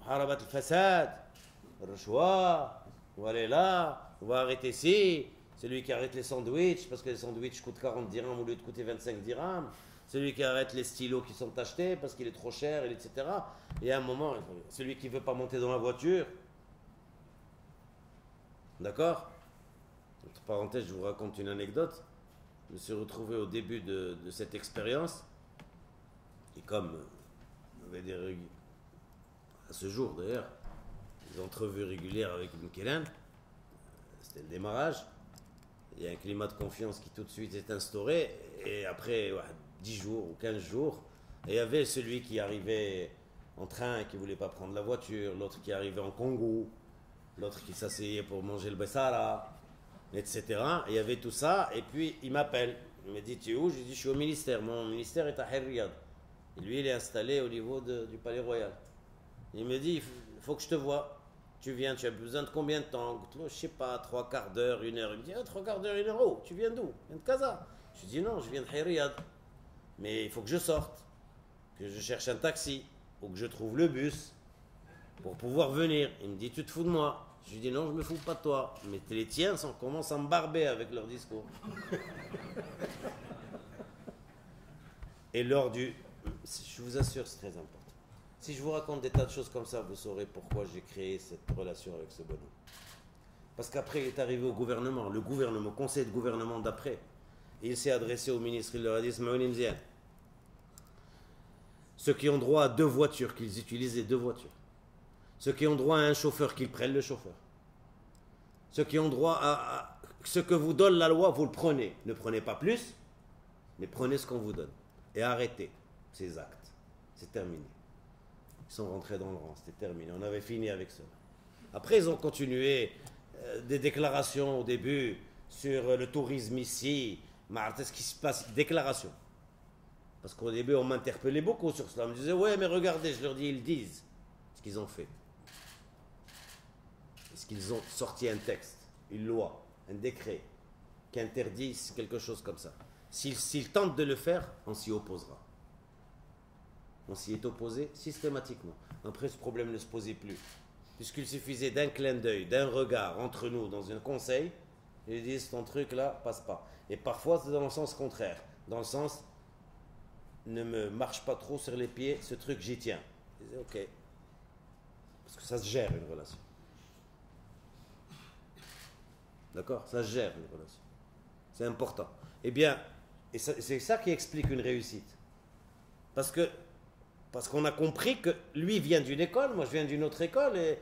Harabat al-Fassad, Rishwa, on va aller là, on va arrêter ici. Celui qui arrête les sandwichs, parce que les sandwichs coûtent 40 dirhams au lieu de coûter 25 dirhams. Celui qui arrête les stylos qui sont achetés parce qu'il est trop cher, etc. Et à un moment, celui qui ne veut pas monter dans la voiture. D'accord? Entre parenthèses, je vous raconte une anecdote. Je me suis retrouvé au début de cette expérience. Et comme on avait à ce jour d'ailleurs, des entrevues régulières avec Ibn Kélan, c'était le démarrage. Il y a un climat de confiance qui tout de suite est instauré. Et après 10 jours ou 15 jours, il y avait celui qui arrivait en train et qui ne voulait pas prendre la voiture, l'autre qui arrivait en Congo, l'autre qui s'asseyait pour manger le bessara, etc. Et il y avait tout ça. Et puis il m'appelle. Il me dit: tu es où? Je lui dis: je suis au ministère. Mon ministère est à Riyad. Et lui, il est installé au niveau du Palais Royal. Il me dit: il faut que je te voie. Tu viens, tu as besoin de combien de temps? Je sais pas, 3/4 d'heure, 1 heure. Il me dit: 3/4 d'heure, 1 heure, oh, tu viens d'où? Je viens de Casa. Je lui dis: non, je viens de Riyad. Mais il faut que je sorte, que je cherche un taxi, ou que je trouve le bus pour pouvoir venir. Il me dit: tu te fous de moi? Je lui dis: non, je me fous pas de toi. Mais les tiens commencent à me barber avec leur discours. Et lors du... Je vous assure, c'est très important. Si je vous raconte des tas de choses comme ça, vous saurez pourquoi j'ai créé cette relation avec ce bonhomme. Parce qu'après, il est arrivé au gouvernement, le conseil de gouvernement d'après. Et il s'est adressé au ministre, il leur a dit: ceux qui ont droit à 2 voitures, qu'ils utilisent les 2 voitures. Ceux qui ont droit à un chauffeur, qu'ils prennent le chauffeur. Ceux qui ont droit à ce que vous donne la loi, vous le prenez. Ne prenez pas plus, mais prenez ce qu'on vous donne. Et arrêtez ces actes. C'est terminé. Ils sont rentrés dans le rang, c'était terminé. On avait fini avec ça. Après, ils ont continué des déclarations au début sur le tourisme ici. Ce qui se passe, déclaration. Parce qu'au début, on m'interpellait beaucoup sur cela. On me disait: ouais, mais regardez, je leur dis, ils disent ce qu'ils ont fait. Est-ce qu'ils ont sorti un texte, une loi, un décret qui interdit quelque chose comme ça? S'ils tentent de le faire, on s'y opposera. On s'y est opposé systématiquement. Après, ce problème ne se posait plus. Puisqu'il suffisait d'un clin d'œil, d'un regard entre nous dans un conseil, ils disent: ton truc là passe pas. Et parfois, c'est dans le sens contraire. Dans le sens: ne me marche pas trop sur les pieds, ce truc j'y tiens. Ils disaient: ok. Parce que ça se gère une relation. D'accord? Ça se gère une relation. C'est important. Eh bien, et c'est ça qui explique une réussite. Parce qu'on a compris que lui vient d'une école, moi je viens d'une autre école, et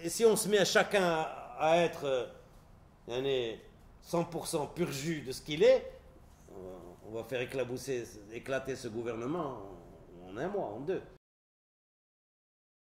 si on se met à chacun à être 100% pur jus de ce qu'il est, on va faire éclater ce gouvernement en 1 mois, en 2.